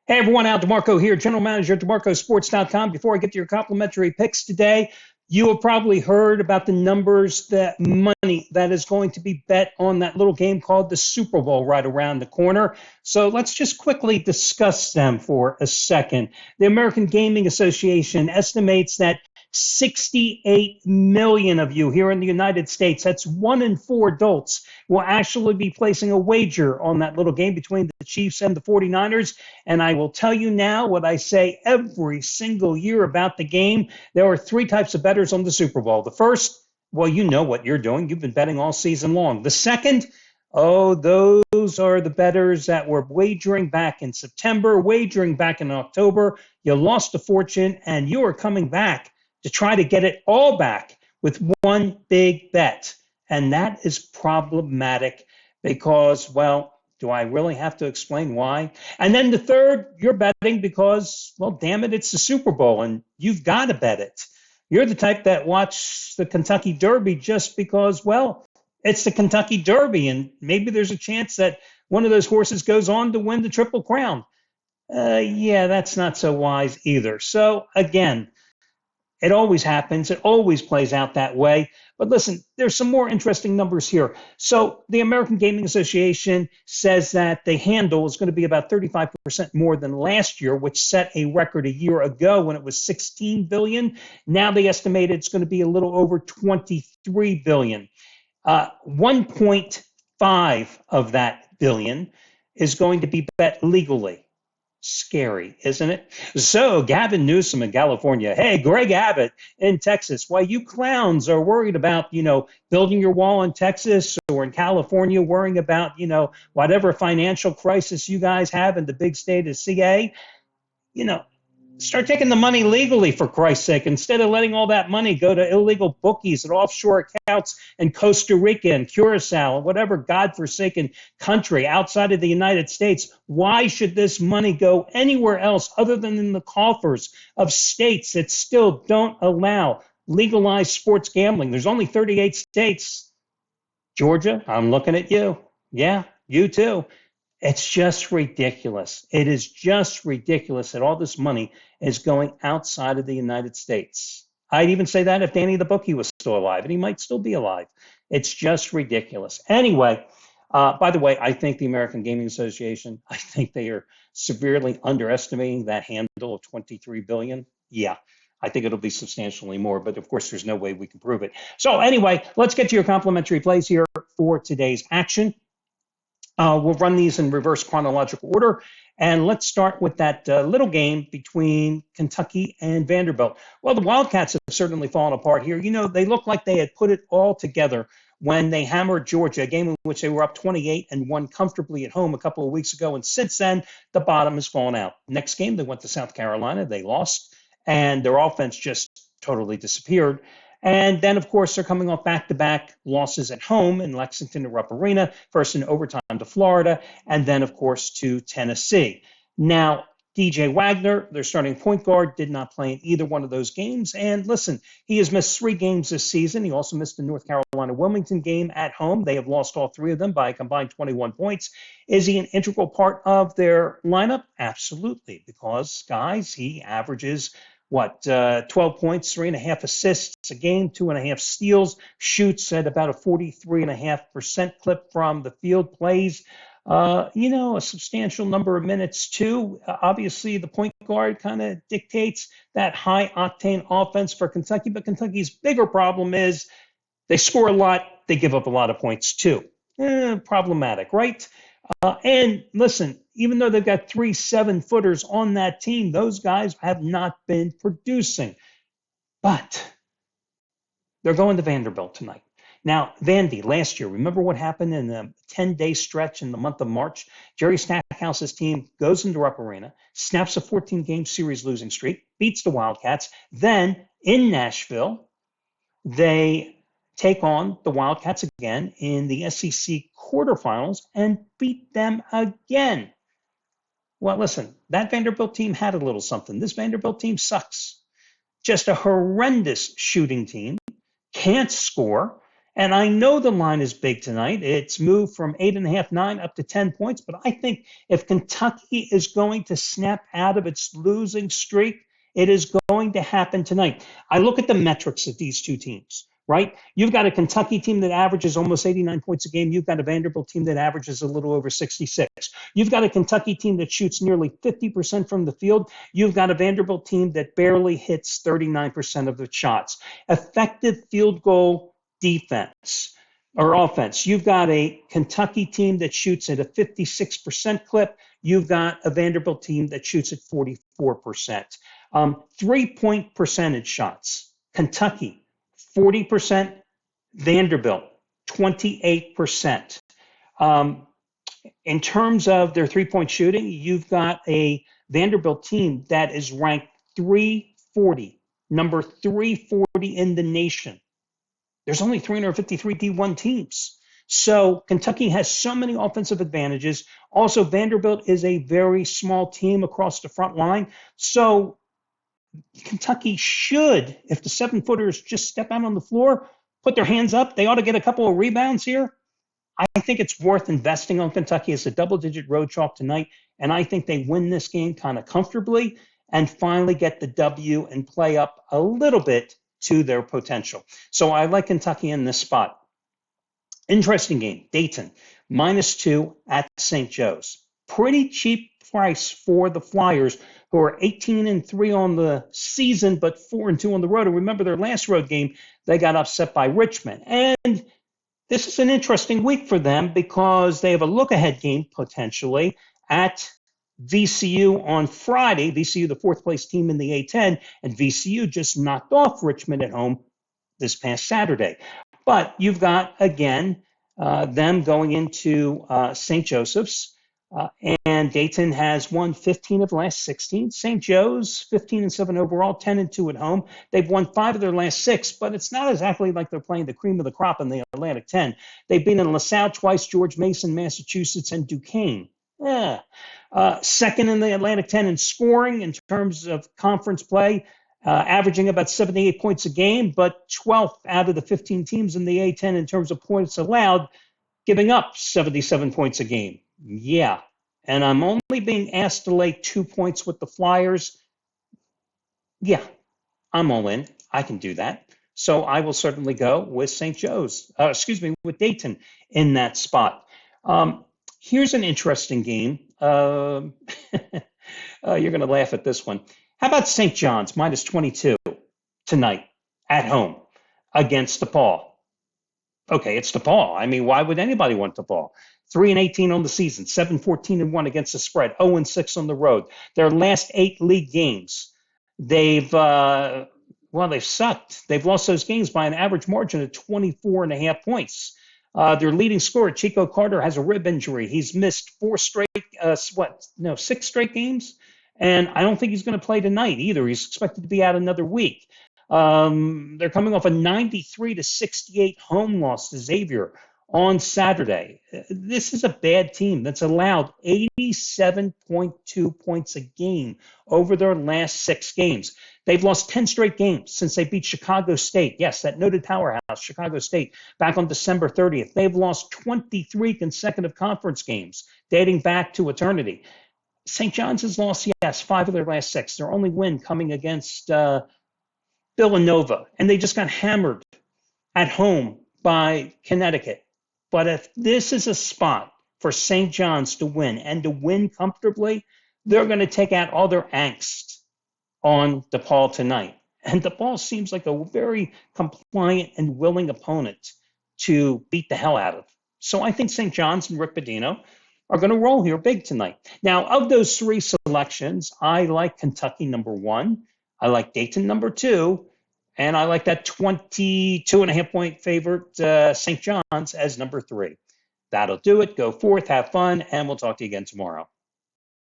Hey everyone, Al DeMarco here, General Manager at DeMarcoSports.com. Before I get to your complimentary picks today, you have probably heard about the numbers, that money that is going to be bet on that little game called the Super Bowl right around the corner. So let's just quickly discuss them for a second. The American Gaming Association estimates that 68 million of you here in the United States, that's 1 in 4 adults, will actually be placing a wager on that little game between the Chiefs and the 49ers. And I will tell you now what I say every single year about the game. There are three types of bettors on the Super Bowl. The first, well, you know what you're doing. You've been betting all season long. The second, oh, those are the bettors that were wagering back in September, wagering back in October. You lost a fortune and you are coming back to try to get it all back with one big bet. And that is problematic because, well, do I really have to explain why? And then the third, you're betting because, well, damn it, it's the Super Bowl and you've got to bet it. You're the type that watch the Kentucky Derby just because, well, it's the Kentucky Derby and maybe there's a chance that one of those horses goes on to win the Triple Crown. Yeah, that's not so wise either. So again, it always happens. It always plays out that way. But listen, there's some more interesting numbers here. So the American Gaming Association says that the handle is going to be about 35% more than last year, which set a record a year ago when it was 16 billion. Now they estimate it's going to be a little over 23 billion. 1.5 of that billion is going to be bet legally. Scary, isn't it? So, Gavin Newsom in California. Hey, Greg Abbott in Texas. Why you clowns are worried about, building your wall in Texas or in California, worrying about, whatever financial crisis you guys have in the big state of CA, you know, start taking the money legally for Christ's sake, instead of letting all that money go to illegal bookies and offshore accounts in Costa Rica and Curacao and whatever godforsaken country outside of the United States. Why should this money go anywhere else other than in the coffers of states that still don't allow legalized sports gambling? There's only 38 states. Georgia, I'm looking at you. Yeah, you too. It's just ridiculous. It is just ridiculous that all this money is going outside of the United States. I'd even say that if Danny the Bookie was still alive, and he might still be alive. It's just ridiculous. Anyway, by the way, I think the American Gaming Association, I think they are severely underestimating that handle of 23 billion. Yeah, I think it'll be substantially more, but of course, there's no way we can prove it. So anyway, let's get to your complimentary plays here for today's action. We'll run these in reverse chronological order. And let's start with that little game between Kentucky and Vanderbilt. Well, the Wildcats have certainly fallen apart here. They look like they had put it all together when they hammered Georgia, a game in which they were up 28 and won comfortably at home a couple of weeks ago. And since then, the bottom has fallen out. Next game, they went to South Carolina. They lost, and their offense just totally disappeared. And then, of course, they're coming off back-to-back losses at home in Lexington to Rupp Arena, first in overtime to Florida, and then, of course, to Tennessee. Now, DJ Wagner, their starting point guard, did not play in either one of those games. And listen, he has missed 3 games this season. He also missed the North Carolina-Wilmington game at home. They have lost all 3 of them by a combined 21 points. Is he an integral part of their lineup? Absolutely, because, guys, he averages 12 points, 3.5 assists a game, 2.5 steals, shoots at about a 43.5% clip from the field, plays, a substantial number of minutes too. Obviously, the point guard kind of dictates that high octane offense for Kentucky, but Kentucky's bigger problem is they score a lot, they give up a lot of points too. Problematic, right? And listen, even though they've got 3 7-footers on that team, those guys have not been producing. But they're going to Vanderbilt tonight. Now, Vandy, last year, remember what happened in the 10-day stretch in the month of March? Jerry Stackhouse's team goes into Rupp Arena, snaps a 14-game series losing streak, beats the Wildcats. Then in Nashville, they take on the Wildcats again in the SEC quarterfinals and beat them again. Well, listen, that Vanderbilt team had a little something. This Vanderbilt team sucks. Just a horrendous shooting team, can't score, And I know the line is big tonight. It's moved from 8.5, 9 up to 10 points. But I think if Kentucky is going to snap out of its losing streak, it is going to happen tonight. I look at the metrics of these two teams, right? You've got a Kentucky team that averages almost 89 points a game. You've got a Vanderbilt team that averages a little over 66. You've got a Kentucky team that shoots nearly 50% from the field. You've got a Vanderbilt team that barely hits 39% of the shots. Effective field goal defense or offense. You've got a Kentucky team that shoots at a 56% clip. You've got a Vanderbilt team that shoots at 44%. 3-point percentage shots. Kentucky, 40%. Vanderbilt, 28%. In terms of their 3-point shooting, you've got a Vanderbilt team that is ranked 340, number 340 in the nation. There's only 353 D1 teams. So Kentucky has so many offensive advantages. Also, Vanderbilt is a very small team across the front line. So Kentucky should, if the 7-footers just step out on the floor, put their hands up, they ought to get a couple of rebounds here. I think it's worth investing on Kentucky as a double-digit road chalk tonight, and I think they win this game kind of comfortably and finally get the W and play up a little bit to their potential. So I like Kentucky in this spot. Interesting game, Dayton, -2 at St. Joe's. Pretty cheap price for the Flyers, who are 18-3 on the season, but 4-2 on the road. And remember their last road game, they got upset by Richmond. And this is an interesting week for them because they have a look-ahead game potentially at VCU on Friday. VCU, the fourth-place team in the A10, and VCU just knocked off Richmond at home this past Saturday. But you've got, again, them going into St. Joseph's. And Dayton has won 15 of the last 16. St. Joe's, 15-7 overall, 10-2 at home. They've won 5 of their last 6, but it's not exactly like they're playing the cream of the crop in the Atlantic 10. They've been in LaSalle twice, George Mason, Massachusetts, and Duquesne. Second in the Atlantic 10 in scoring in terms of conference play, averaging about 78 points a game, but 12th out of the 15 teams in the A10 in terms of points allowed, giving up 77 points a game. Yeah, and I'm only being asked to lay 2 points with the Flyers. Yeah, I'm all in. I can do that. So I will certainly go with St. Joe's, with Dayton in that spot. Here's an interesting game. You're going to laugh at this one. How about St. John's -22 tonight at home against DePaul? Okay, it's DePaul. I mean, why would anybody want DePaul? 3-18 on the season, 7-14-1 against the spread, 0-6 on the road. Their last 8 league games, they've sucked. They've lost those games by an average margin of 24.5 points. Their leading scorer, Chico Carter, has a rib injury. He's missed 6 straight games, and I don't think he's going to play tonight either. He's expected to be out another week. They're coming off a 93-68 home loss to Xavier on Saturday. This is a bad team that's allowed 87.2 points a game over their last 6 games. They've lost 10 straight games since they beat Chicago State. Yes, that noted powerhouse, Chicago State, back on December 30th. They've lost 23 consecutive conference games dating back to eternity. St. John's has lost, 5 of their last 6. Their only win coming against Villanova, and they just got hammered at home by Connecticut. But if this is a spot for St. John's to win and to win comfortably, they're going to take out all their angst on DePaul tonight. And DePaul seems like a very compliant and willing opponent to beat the hell out of. So I think St. John's and Rick Pitino are going to roll here big tonight. Now, of those 3 selections, I like Kentucky #1. I like Dayton #2. And I like that 22.5 point favorite St. John's as #3. That'll do it. Go forth, have fun, and we'll talk to you again tomorrow.